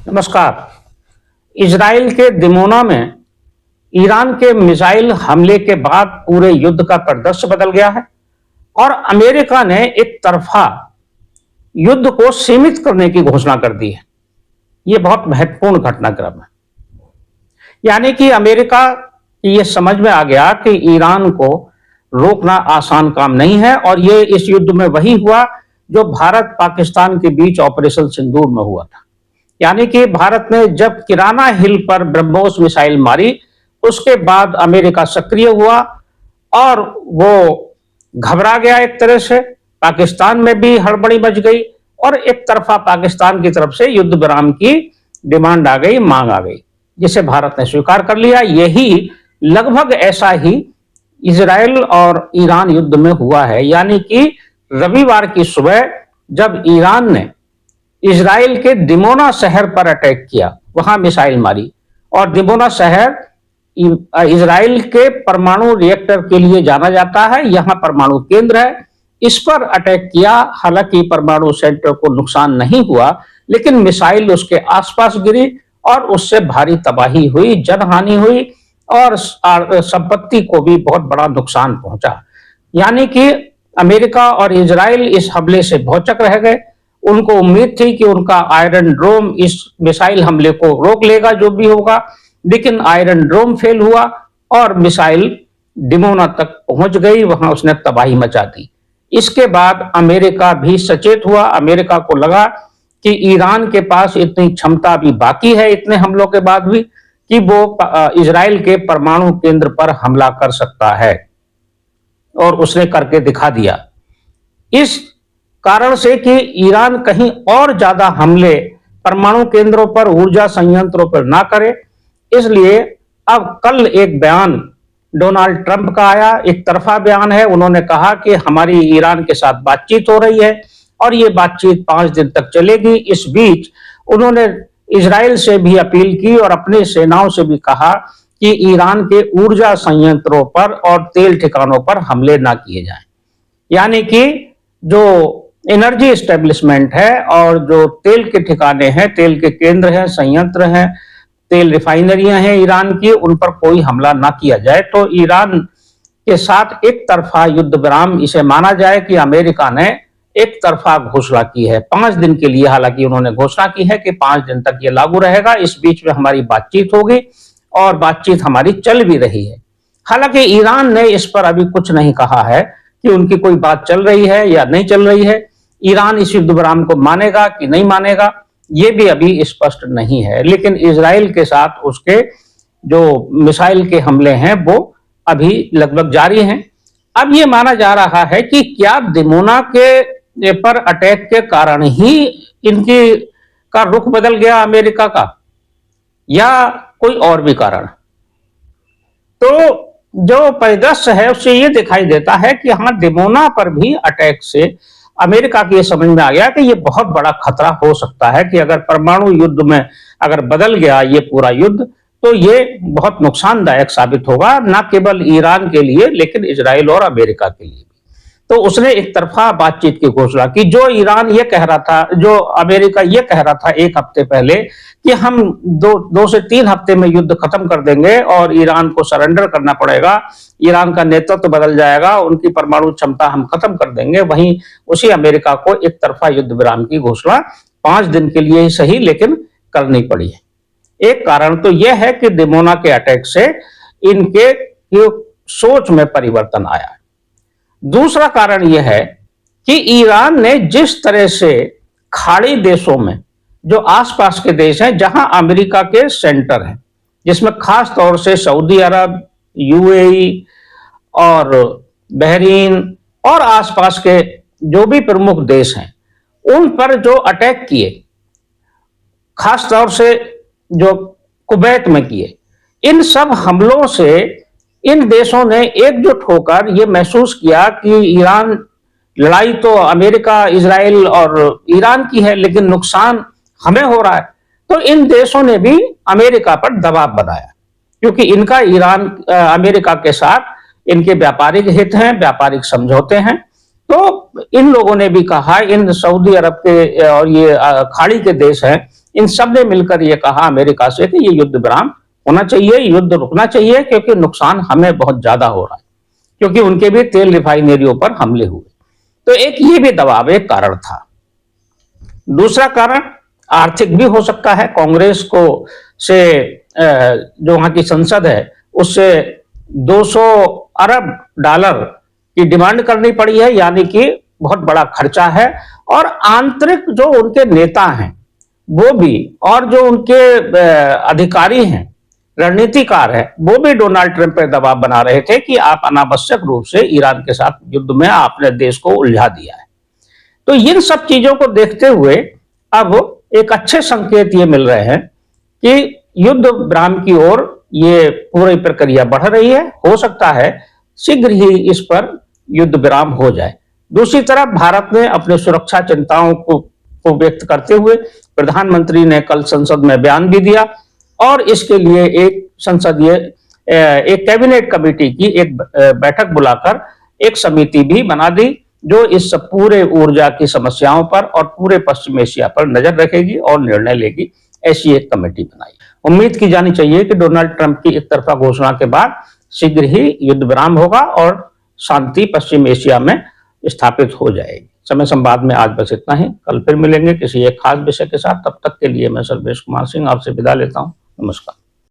नमस्कार। इजराइल के दिमोना में ईरान के मिसाइल हमले के बाद पूरे युद्ध का परिदृश्य बदल गया है और अमेरिका ने एक तरफा युद्ध को सीमित करने की घोषणा कर दी है। यह बहुत महत्वपूर्ण घटनाक्रम है। यानी कि अमेरिका की यह समझ में आ गया कि ईरान को रोकना आसान काम नहीं है और ये इस युद्ध में वही हुआ जो भारत पाकिस्तान के बीच ऑपरेशन सिंदूर में हुआ था। यानी कि भारत ने जब किराना हिल पर ब्रह्मोस मिसाइल मारी, उसके बाद अमेरिका सक्रिय हुआ और वो घबरा गया। एक तरह से पाकिस्तान में भी हड़बड़ी मच गई और एक तरफा पाकिस्तान की तरफ से युद्ध विराम की डिमांड आ गई, मांग आ गई, जिसे भारत ने स्वीकार कर लिया। यही लगभग ऐसा ही इजराइल और ईरान युद्ध में हुआ है। यानी कि रविवार की सुबह जब ईरान ने इजराइल के दिमोना शहर पर अटैक किया, वहां मिसाइल मारी, और दिमोना शहर इजराइल के परमाणु रिएक्टर के लिए जाना जाता है, यहां परमाणु केंद्र है, इस पर अटैक किया। हालांकि परमाणु सेंटर को नुकसान नहीं हुआ, लेकिन मिसाइल उसके आसपास गिरी और उससे भारी तबाही हुई, जनहानि हुई और संपत्ति को भी बहुत बड़ा नुकसान पहुंचा। यानी कि अमेरिका और इजराइल इस हमले से भौचक रह गए। उनको उम्मीद थी कि उनका आयरन ड्रोम इस मिसाइल हमले को रोक लेगा, जो भी होगा, लेकिन आयरन ड्रोम फेल हुआ और मिसाइल डिमोना तक पहुंच गई, वहां उसने तबाही मचा दी। इसके बाद अमेरिका भी सचेत हुआ। अमेरिका को लगा कि ईरान के पास इतनी क्षमता भी बाकी है, इतने हमलों के बाद भी, कि वो इजराइल के परमाणु केंद्र पर हमला कर सकता है, और उसने करके दिखा दिया। इस कारण से कि ईरान कहीं और ज्यादा हमले परमाणु केंद्रों पर, ऊर्जा संयंत्रों पर ना करे, इसलिए अब कल एक बयान डोनाल्ड ट्रंप का आया। एक तरफा बयान है। उन्होंने कहा कि हमारी ईरान के साथ बातचीत हो रही है और ये बातचीत 5 दिन तक चलेगी। इस बीच उन्होंने इजराइल से भी अपील की और अपनी सेनाओं से भी कहा कि ईरान के ऊर्जा संयंत्रों पर और तेल ठिकानों पर हमले ना किए जाएं। यानी कि जो एनर्जी एस्टेब्लिशमेंट है और जो तेल के ठिकाने हैं, तेल के केंद्र हैं, संयंत्र हैं, तेल रिफाइनरियां हैं ईरान की, उन पर कोई हमला ना किया जाए। तो ईरान के साथ एक तरफा युद्ध विराम इसे माना जाए कि अमेरिका ने एक तरफा घोषणा की है 5 दिन के लिए। हालांकि उन्होंने घोषणा की है कि 5 दिन तक ये लागू रहेगा। इस बीच में हमारी बातचीत होगी और बातचीत हमारी चल भी रही है। हालांकि ईरान ने इस पर अभी कुछ नहीं कहा है कि उनकी कोई बात चल रही है या नहीं चल रही है। ईरान इस युद्ध विराम को मानेगा कि नहीं मानेगा, ये भी अभी स्पष्ट नहीं है। लेकिन इजराइल के साथ उसके जो मिसाइल के हमले हैं वो अभी लगभग जारी हैं। अब ये माना जा रहा है कि क्या दिमोना के पर अटैक के कारण ही इनकी का रुख बदल गया अमेरिका का, या कोई और भी कारण। तो जो परिदृश्य है उससे ये दिखाई देता है कि हाँ, दिमोना पर भी अटैक से अमेरिका की ये समझ में आ गया कि ये बहुत बड़ा खतरा हो सकता है कि अगर परमाणु युद्ध में अगर बदल गया ये पूरा युद्ध, तो ये बहुत नुकसानदायक साबित होगा, न केवल ईरान के लिए लेकिन इजराइल और अमेरिका के लिए। तो उसने एक तरफा बातचीत की घोषणा की। जो ईरान ये कह रहा था, जो अमेरिका ये कह रहा था 1 हफ्ते पहले कि हम 2 से 3 हफ्ते में युद्ध खत्म कर देंगे और ईरान को सरेंडर करना पड़ेगा, ईरान का नेतृत्व बदल जाएगा, उनकी परमाणु क्षमता हम खत्म कर देंगे, वहीं उसी अमेरिका को एक तरफा युद्ध विराम की घोषणा 5 दिन के लिए ही सही लेकिन करनी पड़ी है। एक कारण तो यह है कि दिमोना के अटैक से इनके सोच में परिवर्तन आया। दूसरा कारण यह है कि ईरान ने जिस तरह से खाड़ी देशों में, जो आसपास के देश हैं जहां अमेरिका के सेंटर हैं, जिसमें खास तौर से सऊदी अरब, यूएई और बहरीन और आसपास के जो भी प्रमुख देश हैं, उन पर जो अटैक किए, खास तौर से जो कुवैत में किए, इन सब हमलों से इन देशों ने एकजुट होकर यह महसूस किया कि ईरान लड़ाई तो अमेरिका, इजराइल और ईरान की है, लेकिन नुकसान हमें हो रहा है। तो इन देशों ने भी अमेरिका पर दबाव बनाया, क्योंकि इनका ईरान अमेरिका के साथ इनके व्यापारिक हित हैं, व्यापारिक समझौते हैं। तो इन लोगों ने भी कहा, इन सऊदी अरब के और ये खाड़ी के देश हैं, इन सब ने मिलकर ये कहा अमेरिका से कि ये युद्ध विराम होना चाहिए, युद्ध रुकना चाहिए, क्योंकि नुकसान हमें बहुत ज्यादा हो रहा है, क्योंकि उनके भी तेल रिफाइनरियों पर हमले हुए। तो एक ये भी दबाव एक कारण था। दूसरा कारण आर्थिक भी हो सकता है। कांग्रेस को से जो वहां की संसद है उससे 200 अरब डॉलर की डिमांड करनी पड़ी है, यानी कि बहुत बड़ा खर्चा है। और आंतरिक जो उनके नेता हैं वो भी, और जो उनके अधिकारी हैं, रणनीतिकार है, वो भी डोनाल्ड ट्रंप पर दबाव बना रहे थे कि आप अनावश्यक रूप से ईरान के साथ युद्ध में आपने देश को उलझा दिया है। तो इन सब चीजों को देखते हुए अब एक अच्छे संकेत ये मिल रहे हैं कि युद्ध विराम की ओर ये पूरी प्रक्रिया बढ़ रही है। हो सकता है शीघ्र ही इस पर युद्ध विराम हो जाए। दूसरी तरफ भारत ने अपने सुरक्षा चिंताओं को व्यक्त करते हुए प्रधानमंत्री ने कल संसद में बयान भी दिया और इसके लिए एक संसदीय एक कैबिनेट कमेटी की एक बैठक बुलाकर एक समिति भी बना दी जो इस पूरे ऊर्जा की समस्याओं पर और पूरे पश्चिम एशिया पर नजर रखेगी और निर्णय लेगी। ऐसी एक कमेटी बनाई। उम्मीद की जानी चाहिए कि डोनाल्ड ट्रंप की एक तरफा घोषणा के बाद शीघ्र ही युद्ध विराम होगा और शांति पश्चिम एशिया में स्थापित हो जाएगी। समय संवाद में आज बस इतना ही। कल फिर मिलेंगे किसी एक खास विषय के साथ। तब तक के लिए मैं सर्वेश कुमार सिंह आपसे विदा लेता हूं। नमस्कार।